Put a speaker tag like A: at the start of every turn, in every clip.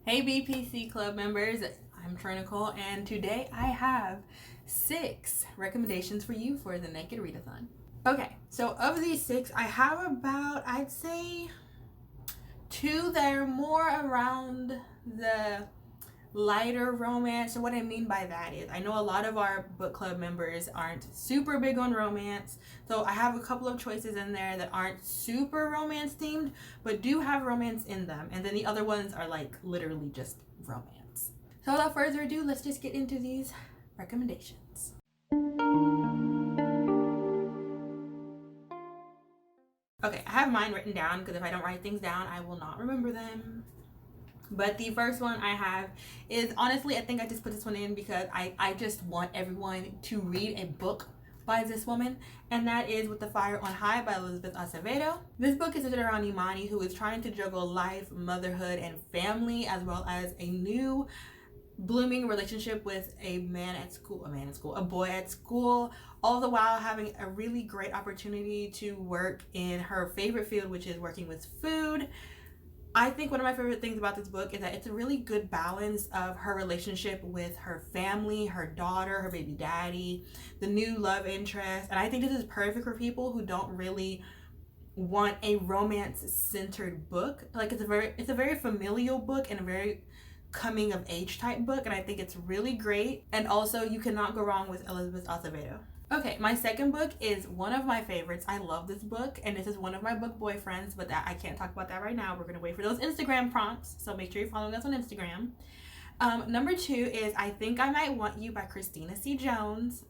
A: Hey BPC Club members, I'm Troy-Nicole, and today I have 6 recommendations for you for the Naked Readathon. Okay, so of these 6, I have about, I'd say, 2 that are more around the lighter romance. So what I mean by that is I know a lot of our book club members aren't super big on romance, so I have a couple of choices in there that aren't super romance themed but do have romance in them, and then the other ones are like literally just romance. So without further ado, let's just get into these recommendations. Okay, I have mine written down because if I don't write things down I will not remember them. But the first one I have is, honestly, I think I just put this one in because I just want everyone to read a book by this woman, and that is With the Fire on High by Elizabeth Acevedo. This book is centered around Imani, who is trying to juggle life, motherhood, and family, as well as a new blooming relationship with a boy at school, all the while having a really great opportunity to work in her favorite field, which is working with food. I think one of my favorite things about this book is that it's a really good balance of her relationship with her family, her daughter, her baby daddy, the new love interest. And I think this is perfect for people who don't really want a romance-centered book. Like it's a very familial book and a very coming of age type book, and I think it's really great. And also you cannot go wrong with Elizabeth Acevedo. Okay, my second book is one of my favorites. I love this book, and this is one of my book boyfriends, but that I can't talk about that right now. We're gonna wait for those Instagram prompts, so make sure you're following us on Instagram. Number 2 is I Think I Might Want You by Christina C. Jones.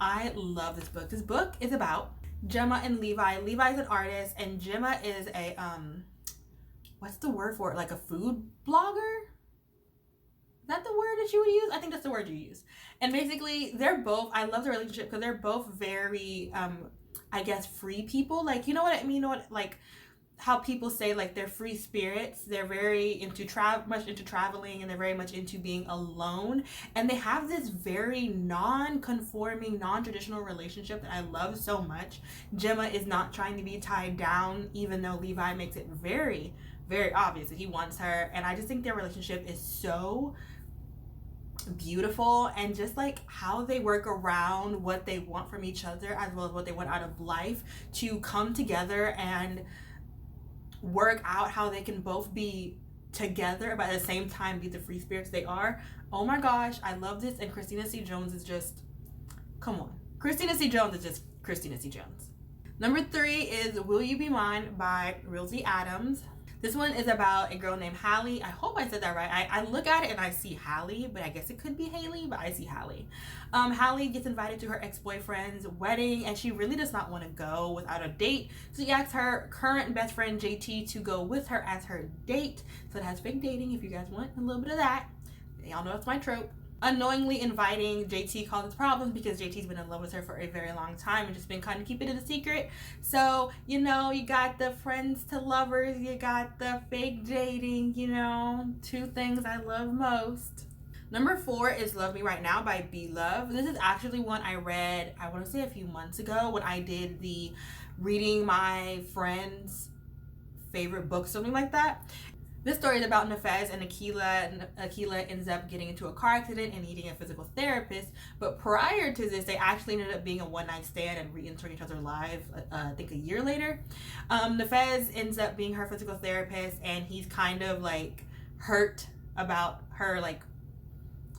A: I love this book. This book is about Gemma and Levi. Levi's an artist, and Gemma is a what's the word for it? Like a food blogger? Is that the word that you would use? I think that's the word you use. And basically, they're both, I love the relationship because they're both very, I guess, free people. Like, you know what I mean? You know what, like, how people say, like, they're free spirits. They're very much into traveling, and they're very much into being alone. And they have this very non-conforming, non-traditional relationship that I love so much. Gemma is not trying to be tied down, even though Levi makes it very, very obvious that he wants her. And I just think their relationship is so beautiful, and just like how they work around what they want from each other as well as what they want out of life to come together and work out how they can both be together but at the same time be the free spirits they are. Oh my gosh, I love this. And Christina C. Jones is just, come on, Christina C. Jones is just Christina C. Jones. Number 3 is Will You Be Mine by Rosie Adams. This one is about a girl named Hallie. I hope I said that right. I look at it and I see Hallie, but I guess it could be Haley, but I see Hallie. Hallie gets invited to her ex-boyfriend's wedding, and she really does not want to go without a date. So she asks her current best friend, JT, to go with her as her date. So it has fake dating if you guys want a little bit of that. Y'all know it's my trope. Unknowingly inviting JT causes problems because JT's been in love with her for a very long time and just been kind of keeping it a secret. So, you know, you got the friends to lovers, you got the fake dating, you know, 2 things I love most. Number 4 is Love Me Right Now by Be Love. This is actually one I read, I want to say a few months ago when I did the reading my friend's favorite book, something like that. This story is about Nafez and Akila. Akila ends up getting into a car accident and needing a physical therapist. But prior to this, they actually ended up being a one-night stand and re-entering each other's lives, I think a year later. Nafez ends up being her physical therapist, and he's kind of like hurt about her like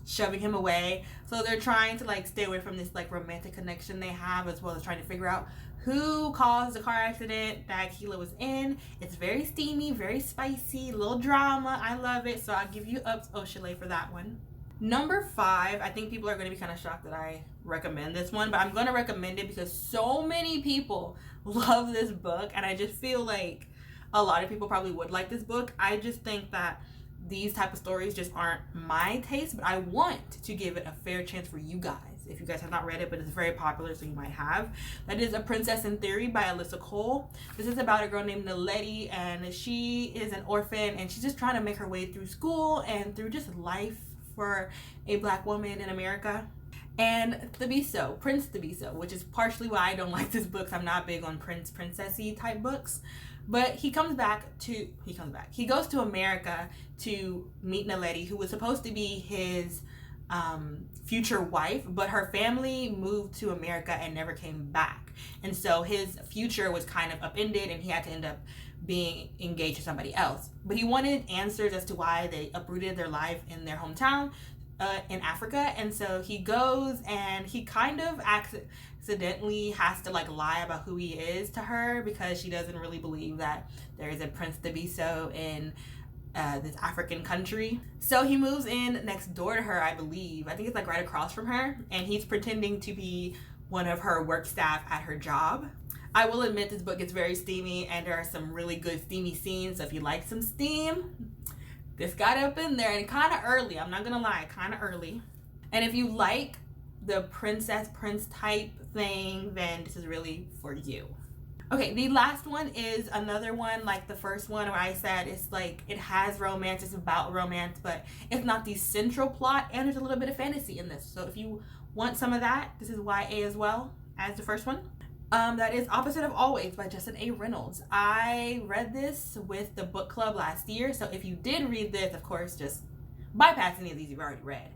A: shoving him away. So they're trying to like stay away from this like romantic connection they have, as well as trying to figure out who caused the car accident that Akila was in. It's very steamy, very spicy, little drama. I love it. So I'll give you ups au chalet for that one. Number 5, I think people are going to be kind of shocked that I recommend this one, but I'm going to recommend it because so many people love this book, and I just feel like a lot of people probably would like this book. I just think that these type of stories just aren't my taste, but I want to give it a fair chance for you guys. If you guys have not read it, but it's very popular, so you might have. That is A Princess in Theory by Alyssa Cole. This is about a girl named Naledi, and she is an orphan, and she's just trying to make her way through school and through just life for a black woman in America. And Thabiso, Prince Thabiso, which is partially why I don't like this book. I'm not big on princessy type books. But he goes to America to meet Naledi, who was supposed to be his future wife, but her family moved to America and never came back. And so his future was kind of upended and he had to end up being engaged to somebody else. But he wanted answers as to why they uprooted their life in their hometown in Africa. And so he goes and he kind of accidentally has to like lie about who he is to her because she doesn't really believe that there is a Prince Thabiso in this African country. So he moves in next door to her, I believe. I think it's like right across from her. And he's pretending to be one of her work staff at her job. I will admit this book gets very steamy and there are some really good steamy scenes. So if you like some steam, this got up in there and kind of early. I'm not gonna lie, kind of early. And if you like the prince type thing, then this is really for you. Okay, the last one is another one like the first one where I said it's like it has romance, it's about romance, but it's not the central plot, and there's a little bit of fantasy in this. So if you want some of that, this is YA as well as the first one. That is Opposite of Always by Justin A. Reynolds. I read this with the book club last year, so if you did read this, of course, just bypass any of these you've already read.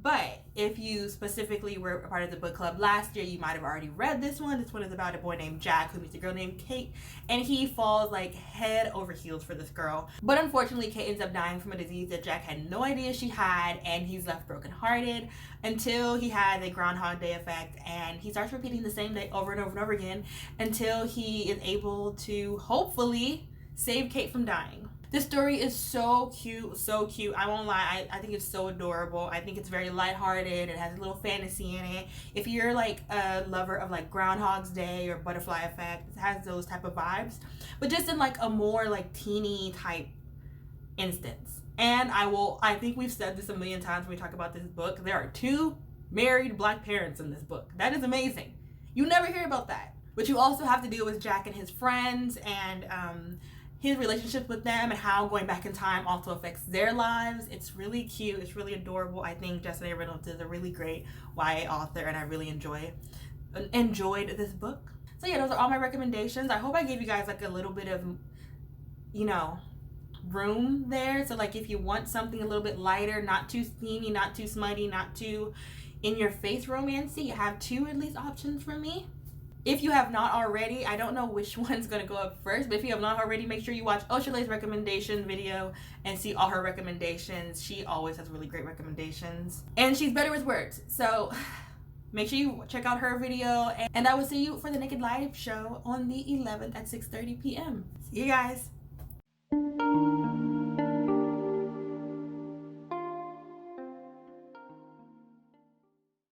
A: But if you specifically were a part of the book club last year, you might have already read this one. This one is about a boy named Jack who meets a girl named Kate, and he falls like head over heels for this girl. But unfortunately, Kate ends up dying from a disease that Jack had no idea she had, and he's left brokenhearted until he has a Groundhog Day effect, and he starts repeating the same day over and over and over again until he is able to hopefully save Kate from dying. This story is so cute, so cute. I won't lie, I think it's so adorable. I think it's very lighthearted. It has a little fantasy in it. If you're like a lover of like Groundhog's Day or Butterfly Effect, it has those type of vibes. But just in like a more like teeny type instance. And I think we've said this a million times when we talk about this book. There are 2 married black parents in this book. That is amazing. You never hear about that. But you also have to deal with Jack and his friends and his relationship with them and how going back in time also affects their lives. It's really cute. It's really adorable. I think Justin A. Reynolds is a really great YA author and I really enjoyed this book. So yeah, those are all my recommendations. I hope I gave you guys like a little bit of, room there. So like if you want something a little bit lighter, not too steamy, not too smutty, not too in your face romancy, you have 2 at least options for me. If you have not already, I don't know which one's going to go up first, but if you have not already, make sure you watch Oshalay's recommendation video and see all her recommendations. She always has really great recommendations. And she's better with words. So make sure you check out her video. And I will see you for the Naked Live show on the 11th at 6:30 p.m. See you guys.